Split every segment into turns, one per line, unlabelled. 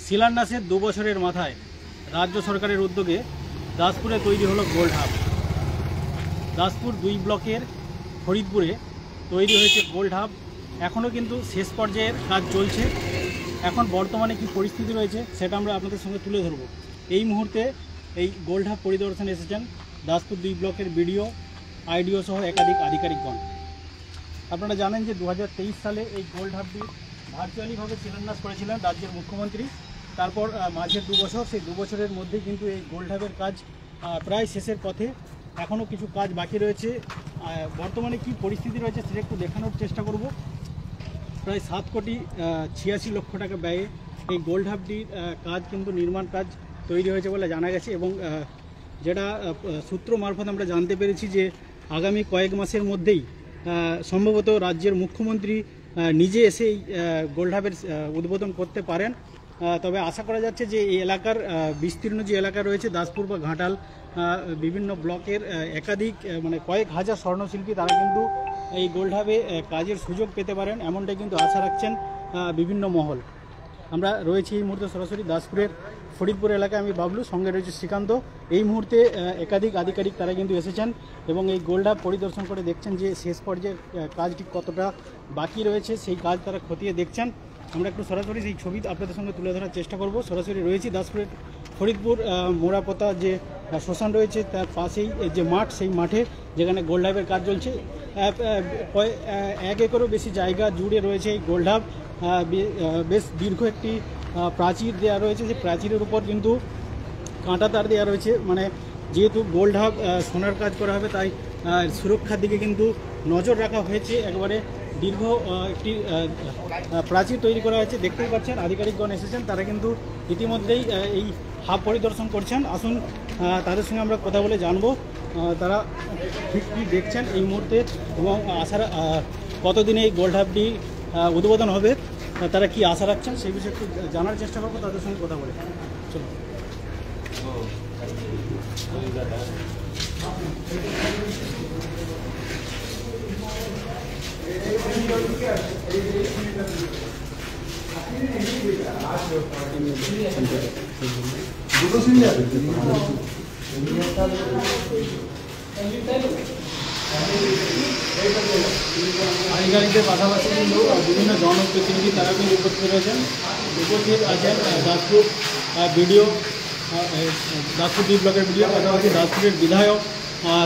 শিলান্যাসের 2 বছরের মাথায় রাজ্য সরকারের উদ্যোগে দাসপুরে তৈরি হলো গোল্ড হাব। দাসপুর 2 ব্লকের ফরিদপুরে তৈরি হয়েছে গোল্ড হাব। এখনও কিন্তু শেষ পর্যায়ের কাজ চলছে। এখন বর্তমানে কি পরিস্থিতি রয়েছে সেটা আমরা আপনাদের সঙ্গে তুলে ধরব। এই মুহূর্তে এই গোল্ড হাব পরিদর্শনে এসেছেন দাসপুর 2 ব্লকের বিডিও, আইডিও সহ একাধিক আধিকারিকগণ। আপনারা জানেন যে 2023 সালে এই গোল্ড হাবটি ভার্চুয়ালিভাবে শিলান্যাস করেছিলেন রাজ্যের মুখ্যমন্ত্রী। তারপর মাঝে 2 বছর, সেই 2 বছরের মধ্যে কিন্তু এই গোল্ড হাবের কাজ প্রায় শেষের পথে। এখনও কিছু কাজ বাকি রয়েছে। বর্তমানে কি পরিস্থিতি রয়েছে সেটা একটু দেখানোর চেষ্টা করব। প্রায় 7 কোটি 86 লক্ষ টাকা ব্যয়ে এই গোল্ড হাবটির কাজ কিন্তু নির্মাণ কাজ তৈরি হয়েছে বলে জানা গেছে, এবং যেটা সূত্র মারফত আমরা জানতে পেরেছি যে আগামী কয়েক মাসের মধ্যেই সম্ভবত রাজ্যের মুখ্যমন্ত্রী নিজে এসে এই গোল্ড হাবের উদ্বোধন করতে পারেন। তবে আশা করা যাচ্ছে যে এই এলাকার বিস্তীর্ণ যে এলাকা রয়েছে দাসপুর বা ঘাটাল বিভিন্ন ব্লকের একাধিক মানে কয়েক হাজার স্বর্ণশিল্পী তারা কিন্তু এই গোল্ড হাবে কাজের সুযোগ পেতে পারেন, এমনটাই কিন্তু আশা রাখছেন বিভিন্ন মহল। আমরা রয়েছি এই মুহূর্তে সরাসরি দাসপুরের ফরিদপুর এলাকায়। আমি বাবলু, সঙ্গে রয়েছে শ্রীকান্ত। এই মুহূর্তে একাধিক আধিকারিক তারা কিন্তু এসেছেন এবং এই গোল্ড হাব পরিদর্শন করে দেখছেন যে শেষ পর্যায়ে কাজটি কতটা বাকি রয়েছে, সেই কাজ তারা খতিয়ে দেখছেন। আমরা একটু সরাসরি সেই ছবি আপনাদের সঙ্গে তুলে ধরার চেষ্টা করব। সরাসরি রয়েছি দাসপুরের ফরিদপুর মোড়াপোতা যে শ্মশান রয়েছে তার পাশেই যে মাঠ, সেই মাঠে যেখানে গোল্ড হাবের কাজ চলছে। 1 একরেরও বেশি জায়গা জুড়ে রয়েছে এই গোল্ড হাব। বেশ দীর্ঘ একটি প্রাচীর দেওয়া রয়েছে, সেই প্রাচীরের উপর কিন্তু কাঁটা তার দেওয়া রয়েছে। মানে যেহেতু গোল্ড হাব সোনার কাজ করা হবে তাই সুরক্ষার দিকে কিন্তু নজর রাখা হয়েছে। একবারে দীর্ঘ একটি প্রাচীর তৈরি করা হয়েছে। দেখতেই পাচ্ছেন আধিকারিকগণ এসেছেন, তারা কিন্তু ইতিমধ্যেই এই হাব পরিদর্শন করছেন। আসুন তাদের সঙ্গে আমরা কথা বলে জানবো তারা ঠিক কী দেখছেন এই মুহূর্তে এবং আশা কতদিনে এই গোল্ড হাবটি উদ্বোধন হবে, তারা কি আশা রাখছেন সেই বিষয়ে একটু জানার চেষ্টা করবো তাদের সঙ্গে কথা বলে। চলো। আধিকারিকদের পাশাপাশি কিন্তু বিভিন্ন জনপ্রতিনিধি তারা কিন্তু উপস্থিত রয়েছেন। উপস্থিত আছেন দাসপুর বিডিও, দাসপুর 2 ব্লকের বিডিও, পাশাপাশি দাসপুরের বিধায়ক,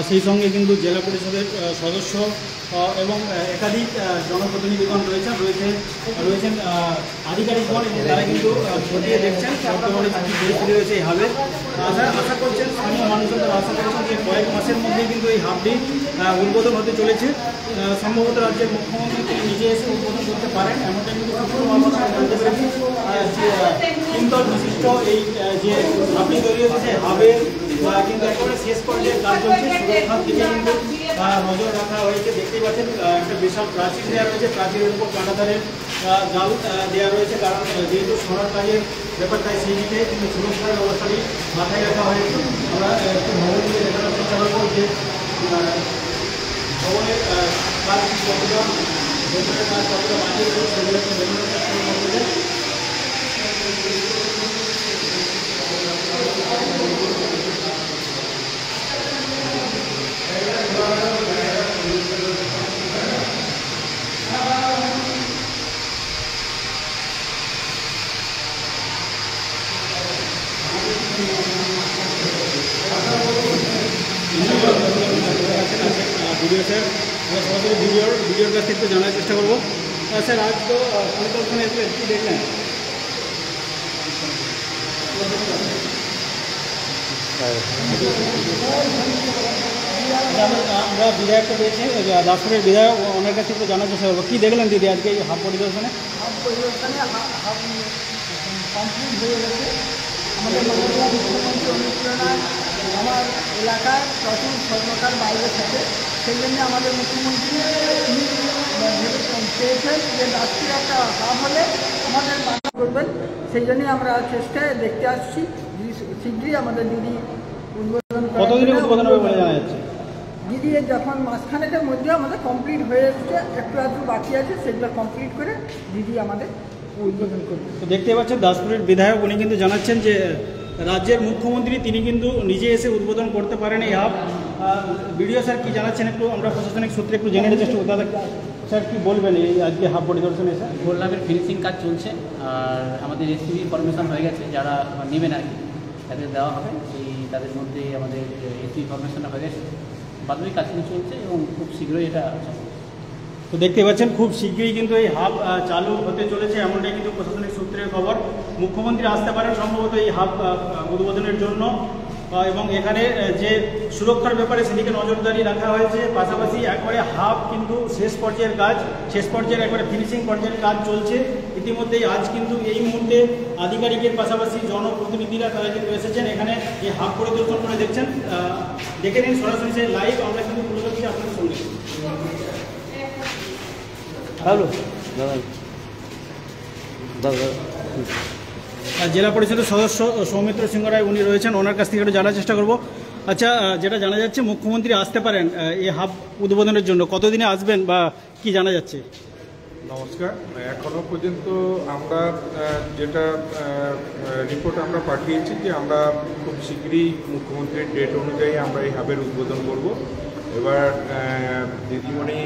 সেই সঙ্গে কিন্তু জেলা পরিষদের সদস্য এবং একাধিক জনপ্রতিনিধিগণ রয়েছেন আধিকারিকগণ। তারা কিন্তু খতিয়ে দেখছেন বর্তমানে কী পরিস্থিতি রয়েছে এই হাবের। আশা করছেন স্থানীয় মানুষজন আশা করছেন যে কয়েক মাসের মধ্যেই কিন্তু এই হাবটি উদ্বোধন হতে চলেছে। সম্ভবত রাজ্যের মুখ্যমন্ত্রী তিনি নিজে এসে উদ্বোধন করতে পারেন, এমনটা কিন্তু জানতে পেরেছি। তিনতল বিশিষ্ট এই যে হাবটি তৈরি হয়েছে সেই হাবের কিন্তু একেবারে শেষ পর্যায়ে কাজ চলছে। সুরক্ষার দিকে কিন্তু নজর রাখা হয়েছে। দেখতেই পাচ্ছেন একটা বিশাল প্রাচীর দেওয়া রয়েছে, প্রাচীরের উপর কাঁটাতারের জাল দেওয়া রয়েছে, কারণ যেহেতু সোনার কাজের ব্যাপার তাই সেই দিকে কিন্তু সুরক্ষার ব্যবস্থাটি মাথায় রাখা হয়েছে। আমরা একটু ভবন দিয়ে দেখানোর চেষ্টা করবো যে ভবনের কাজ কতটা, ভেতরের কাজ কতটা বাকি রয়েছে সেগুলো একটু দেখানোর চেষ্টা করবো। ভিডিও স্যার, আমরা সরাসরি ভিডিওর কাছ থেকে জানার চেষ্টা করবো। স্যার আজ তো পরিদর্শনে এসে কী দেখলেন? আমরা বিধায়কটা পেয়েছি, দাসপুরের বিধায়ক, ওনার কাছ থেকে জানার চেষ্টা করবো। কী দেখলেন দিদি আজকে এই হাব পরিদর্শনে?
হাব পরিদর্শনে কমপ্লিট হয়ে গেছে। আমাদের মাননীয় মুখ্যমন্ত্রী অনুপ্রেরণায় আমার এলাকায় প্রচুর স্বর্ণকার বাইরে থাকে, সেই জন্য আমাদের মুখ্যমন্ত্রী তিনি চেয়েছেন যে দাসপুরে একটা হাব হলে আমাদের বাধা করবেন, সেই জন্যই আমরা চেষ্টায় দেখতে আসছি। শীঘ্রই আমাদের দিদি উদ্বোধন
বলে জানা যাচ্ছে।
দিদি যখন মাঝখানেকের মধ্যে আমাদের কমপ্লিট হয়ে এসছে, একটু বাকি আছে, সেগুলো কমপ্লিট করে দিদি আমাদের উদ্বোধন করব।
তো দেখতে পাচ্ছেন দাসপুরের বিধায়ক উনি কিন্তু জানাচ্ছেন যে রাজ্যের মুখ্যমন্ত্রী তিনি কিন্তু নিজে এসে উদ্বোধন করতে পারেন এই হাব। বিডিও স্যার কি জানাচ্ছেন একটু আমরা প্রশাসনিক সূত্রে একটু জেনে নিতে চেষ্টা করব। দাদা স্যার কি বলবেন এই আজকে হাব পরিদর্শনে এসে?
গোল্ড হাবের ফিনিশিং কাজ চলছে, আর আমাদের এসটিভি ফরমেশন হয়ে গেছে, যারা নেবেন আর কি তাদের দেওয়া হবে। তাদের মধ্যে আমাদের এসটিভি ফরমেশনটা হয়ে গেছে, বাদবাকি কাজ কিন্তু চলছে এবং খুব শীঘ্রই এটা।
তো দেখতে পাচ্ছেন খুব শীঘ্রই কিন্তু এই হাব চালু হতে চলেছে, এমনটাই কিন্তু প্রশাসনিক সূত্রের খবর। মুখ্যমন্ত্রী আসতে পারেন সম্ভবত এই হাব উদ্বোধনের জন্য, এবং এখানে যে সুরক্ষার ব্যাপারে সেদিকে নজরদারি রাখা হয়েছে। পাশাপাশি একবারে হাব কিন্তু শেষ পর্যায়ের একবারে ফিনিশিং পর্যায়ের কাজ চলছে ইতিমধ্যেই। আজ কিন্তু এই মুহূর্তে আধিকারিকের পাশাপাশি জনপ্রতিনিধিরা তারা কিন্তু এসেছেন এখানে এই হাব পরিদর্শন করে দেখছেন। দেখে নিন সরাসরি সেই লাইভ আমরা কিন্তু তুলে ধরছি আপনাদের সঙ্গে। জেলা পরিষদের সদস্য সৌমিত্র সিংহ রায় উনি রয়েছেন, ওনার কাছ থেকে একটু জানার চেষ্টা করব। আচ্ছা, যেটা জানা যাচ্ছে মুখ্যমন্ত্রী আসতে পারেন এই হাব উদ্বোধনের জন্য, কতদিনে আসবেন বা কি জানা যাচ্ছে?
নমস্কার। এখনো পর্যন্ত আমরা যেটা রিপোর্ট আমরা পাঠিয়েছি যে আমরা খুব শীঘ্রই মুখ্যমন্ত্রীর ডেট অনুযায়ী আমরা এই হাবের উদ্বোধন করব। এবার দিদিমণি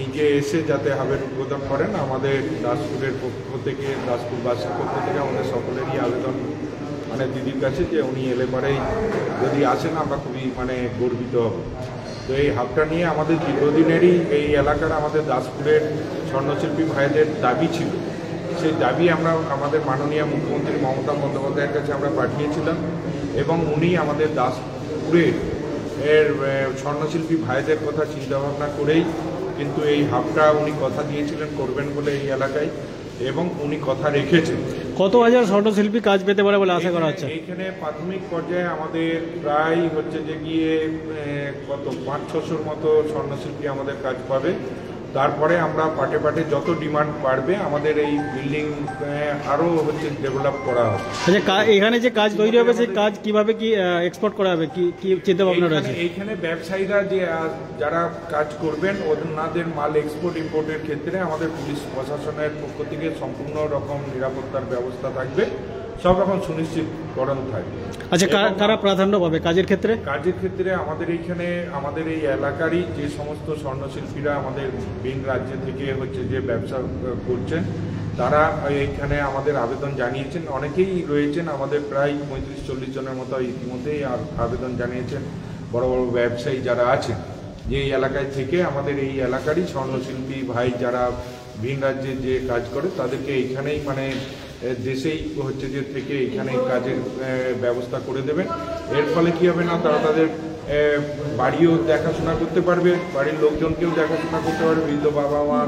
নিজে এসে যাতে হাবের উদ্বোধন করেন, আমাদের দাসপুরের পক্ষ থেকে, দাসপুরবাসীর পক্ষ থেকে আমাদের সকলেরই আবেদন দিদির কাছে যে উনি এলে পরেই যদি আসেন আমরা খুবই গর্বিত হব। তো এই হাবটা নিয়ে আমাদের দীর্ঘদিনেরই এই এলাকার আমাদের দাসপুরের স্বর্ণশিল্পী ভাইদের দাবি ছিল। সেই দাবি আমরা আমাদের মাননীয় মুখ্যমন্ত্রী মমতা বন্দ্যোপাধ্যায়ের কাছে আমরা পাঠিয়েছিলাম, এবং উনি আমাদের দাসপুরের স্বর্ণশিল্পী ভাইদের কথা চিন্তাভাবনা করেই কিন্তু এই হাবটা উনি কথা দিয়েছিলেন করবেন বলে এই এলাকায়, এবং উনি কথা রেখেছেন।
কত হাজার স্বর্ণশিল্পী কাজ পেতে পারে বলে আশা করা হচ্ছে?
এইখানে প্রাথমিক পর্যায়ে আমাদের প্রায় গিয়ে কত 500-600 মতো স্বর্ণশিল্পী আমাদের কাজ পাবে। তারপরে আমরা পাটে পাটে যত ডিমান্ড বাড়বে আমাদের এই বিল্ডিং আরও ডেভেলপ করা হবে।
আচ্ছা, এখানে যে কাজ তৈরি হবে সেই কাজ কিভাবে কি এক্সপোর্ট করা হবে, কি চিন্তা ভাবনা রয়েছে?
এইখানে ব্যবসায়ীরা যারা কাজ করবেন ওনাদের মাল এক্সপোর্ট ইম্পোর্টের ক্ষেত্রে আমাদের পুলিশ প্রশাসনের পক্ষ থেকে সম্পূর্ণ রকম নিরাপত্তার ব্যবস্থা থাকবে, সব রকম সুনিশ্চিতকরণ থাকবে।
আচ্ছা, কারা প্রাধান্য পাবে কাজের ক্ষেত্রে?
কাজের ক্ষেত্রে আমাদের এইখানে আমাদের এই এলাকারই যে সমস্ত স্বর্ণশিল্পীরা আমাদের ভিন রাজ্য থেকে যে ব্যবসা করছেন তারা এইখানে আমাদের আবেদন জানিয়েছেন। অনেকেই রয়েছেন, আমাদের প্রায় 35-40 জনের মতো ইতিমধ্যেই আবেদন জানিয়েছেন বড় বড় ব্যবসায়ী যারা আছেন, যে এই এলাকায় থেকে আমাদের এই এলাকারই স্বর্ণশিল্পী ভাই যারা ভিন রাজ্যে যে কাজ করে তাদেরকে এইখানেই দেশেই যে থেকে এখানে কাজের ব্যবস্থা করে দেবেন। এর ফলে কী হবে না, তারা তাদের বাড়িও দেখাশোনা করতে পারবে, বাড়ির লোকজনকেও দেখাশোনা করতে পারবে, বৃদ্ধ বাবা মা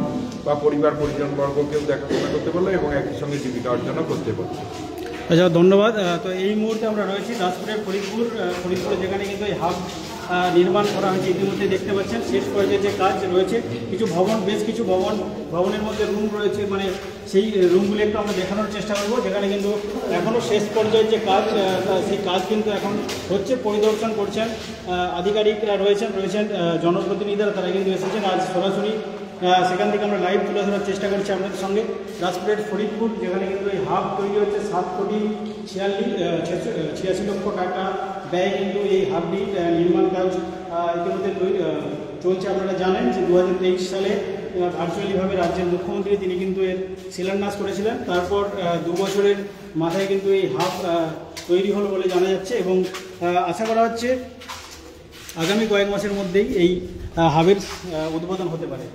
বা পরিবার পরিজনবর্গকেও দেখাশোনা করতে পারলো এবং একই সঙ্গে জীবিকা অর্জনও করতে পারবে।
আচ্ছা, ধন্যবাদ। তো এই মুহূর্তে আমরা রয়েছি দাসপুরের ফরিদপুরে, যেখানে কিন্তু এই হাব নির্মাণ করা হয়েছে। ইতিমধ্যে দেখতে পাচ্ছেন শেষ পর্যায়ে যে কাজ রয়েছে, কিছু ভবন, বেশ কিছু ভবনের মধ্যে রুম রয়েছে, সেই রুমগুলি একটু আমরা দেখানোর চেষ্টা করবো, যেখানে কিন্তু এখনও শেষ পর্যায়ের যে কাজ সেই কাজ কিন্তু এখন হচ্ছে। পরিদর্শন করছেন আধিকারিকরা রয়েছেন জনপ্রতিনিধিরা, তারা কিন্তু এসেছেন আজ সরাসরি সেখান থেকে আমরা লাইভ তুলে ধরার চেষ্টা করছি আপনাদের সঙ্গে। দাসপুরের ফরিদপুর, যেখানে কিন্তু এই হাব তৈরি হচ্ছে, 7,86 লক্ষ টাকা ব্যয় কিন্তু এই হাবটি নির্মাণ কাজ ইতিমধ্যে চলছে। আপনারা জানেন যে 2023 সালে ভার্চুয়ালিভাবে রাজ্যের মুখ্যমন্ত্রী তিনি কিন্তু এর শিলান্যাস করেছিলেন। তারপর 2 বছরের মাথায় কিন্তু এই হাব তৈরি হলো বলে জানা যাচ্ছে, এবং আশা করা হচ্ছে আগামী কয়েক মাসের মধ্যেই এই হাবের উদ্বোধন হতে পারে।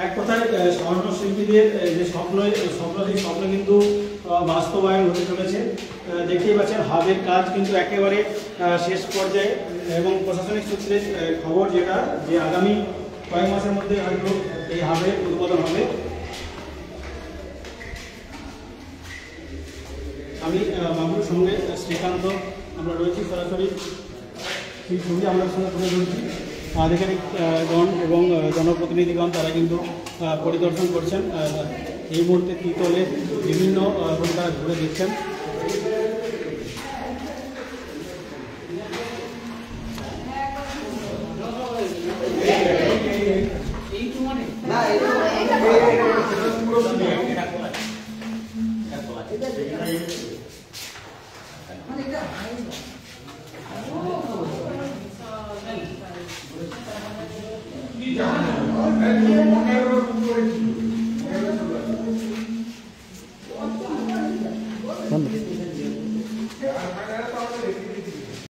এক কথায় স্বর্ণশিল্পীদের যে স্বপ্ন কিন্তু বাস্তবায়ন হতে চলেছে। দেখতেই পাচ্ছেন হাবের কাজ কিন্তু একেবারে শেষ পর্যায়ে, এবং প্রশাসনিক সূত্রের খবর যেটা যে আগামী কয়েক মাসের মধ্যে হয়তো এই হাবের উদ্বোধন হবে। আমি বাবুর সঙ্গে শ্রীকান্ত আমরা রয়েছি, সরাসরি সেই ছবি আমাদের সঙ্গে তুলে ধরছি। আধিকারিকগণ এবং জনপ্রতিনিধিগণ তারা কিন্তু পরিদর্শন করছেন। এই মুহূর্তে তিতলে বিভিন্ন তারা ঘুরে দিচ্ছেন।
কি জানো